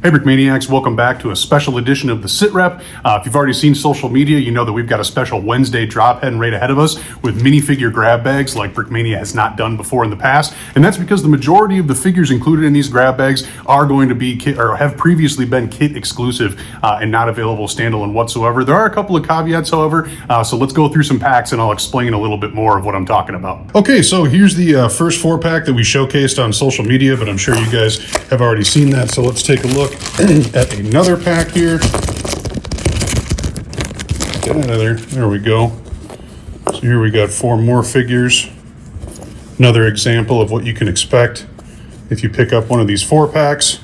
Hey Brick Maniacs, welcome back to a special edition of the Sit Rep. If you've already seen social media, you know that we've got a special Wednesday drop heading right ahead of us with minifigure grab bags like Brickmania has not done before in the past. And that's because the majority of the figures included in these grab bags are going to be kit, or have previously been kit exclusive and not available standalone whatsoever. There are a couple of caveats, however, so let's go through some packs and I'll explain a little bit more of what I'm talking about. Okay, so here's the first 4-pack that we showcased on social media, but I'm sure you guys have already seen that, so let's take a look at another pack here. Get out of there. There we go. So here we got 4 more figures. Another example of what you can expect if you pick up one of these 4-packs.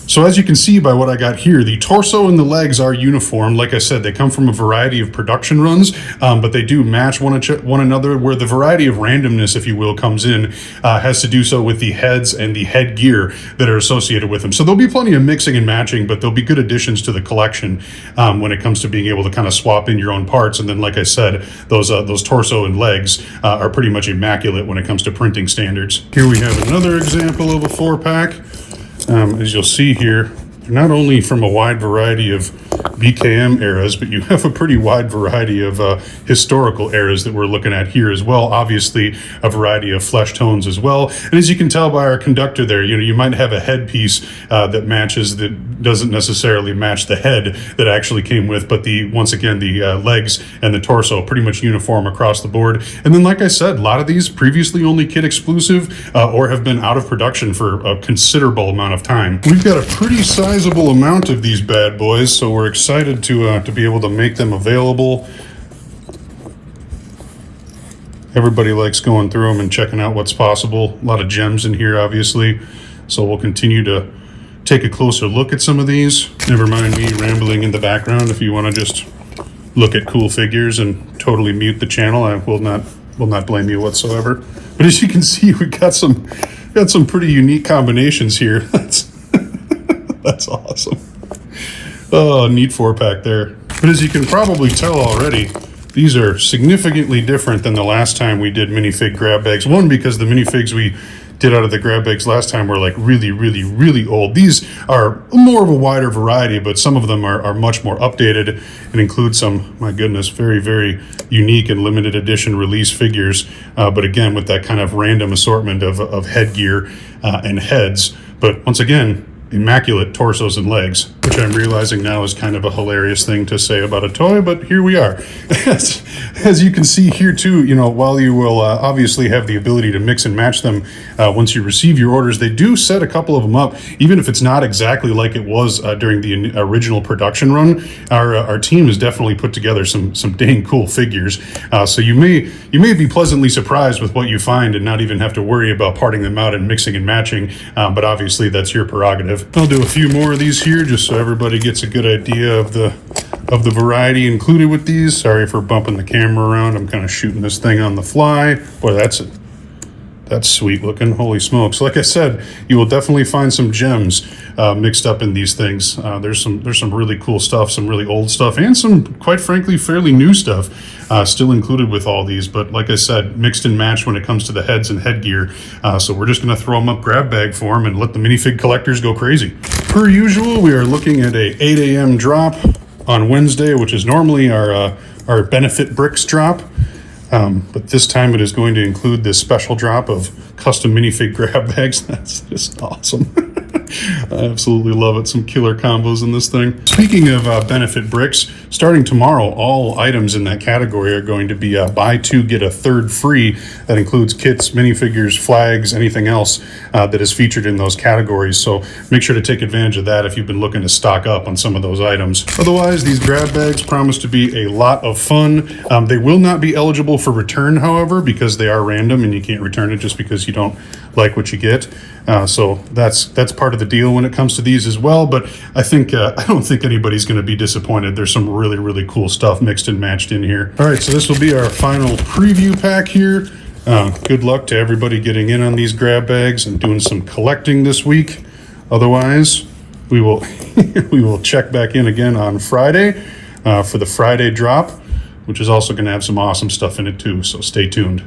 So as you can see by what I got here, the torso and the legs are uniform. Like I said, they come from a variety of production runs, but they do match one another, where the variety of randomness, if you will, comes in, has to do so with the heads and the headgear that are associated with them. So there'll be plenty of mixing and matching, but there'll be good additions to the collection when it comes to being able to kind of swap in your own parts. And then, like I said, those torso and legs are pretty much immaculate when it comes to printing standards. Here we have another example of a 4-pack. As you'll see here, they're not only from a wide variety of BKM eras, but you have a pretty wide variety of historical eras that we're looking at here as well. Obviously, a variety of flesh tones as well. And as you can tell by our conductor there, you might have a headpiece that matches, that doesn't necessarily match the head that actually came with, but once again, the legs and the torso pretty much uniform across the board. And then, like I said, a lot of these previously only kit exclusive or have been out of production for a considerable amount of time. We've got a pretty sizable amount of these bad boys, so we're excited to be able to make them available. Everybody likes going through them and checking out what's possible. A lot of gems in here, obviously, so we'll continue to take a closer look at some of these. Never mind me rambling in the background. If you want to just look at cool figures and totally mute the channel, I will not blame you whatsoever. But as you can see, we got some pretty unique combinations here. That's awesome. Oh, neat 4-pack there. But as you can probably tell already, these are significantly different than the last time we did minifig grab bags. One, because the minifigs we did out of the grab bags last time were like really old. These are more of a wider variety, but some of them are much more updated and include some, my goodness, very unique and limited edition release figures. But again, with that kind of random assortment of headgear and heads. But once again, immaculate torsos and legs, which I'm realizing now is kind of a hilarious thing to say about a toy, but here we are. As you can see here too, while you will obviously have the ability to mix and match them once you receive your orders, they do set a couple of them up, even if it's not exactly like it was during the original production run. Our team has definitely put together some dang cool figures, so you may be pleasantly surprised with what you find and not even have to worry about parting them out and mixing and matching, but obviously that's your prerogative. I'll do a few more of these here just so everybody gets a good idea of the variety included with these. Sorry for bumping the camera around. I'm kind of shooting this thing on the fly. Boy, that's sweet looking. Holy smokes. Like I said, you will definitely find some gems mixed up in these things. There's some really cool stuff, some really old stuff, and some, quite frankly, fairly new stuff still included with all these. But like I said, mixed and matched when it comes to the heads and headgear. So we're just going to throw them up grab bag form and let the minifig collectors go crazy. Per usual, we are looking at a 8 a.m. drop on Wednesday, which is normally our benefit bricks drop. But this time it is going to include this special drop of custom minifig grab bags. That's just awesome. I absolutely love it. Some killer combos in this thing. Speaking of benefit bricks, starting tomorrow, all items in that category are going to be buy 2, get a 3rd free. That includes kits, minifigures, flags, anything else that is featured in those categories. So make sure to take advantage of that if you've been looking to stock up on some of those items. Otherwise, these grab bags promise to be a lot of fun. They will not be eligible for return, however, because they are random and you can't return it just because you don't like what you get. So that's part of the deal when it comes to these as well. But I don't think anybody's going to be disappointed. There's some really cool stuff mixed and matched in here. All right, so this will be our final preview pack here. Good luck to everybody getting in on these grab bags and doing some collecting this week. Otherwise, we will we will check back in again on Friday for the Friday drop, which is also going to have some awesome stuff in it too. So stay tuned.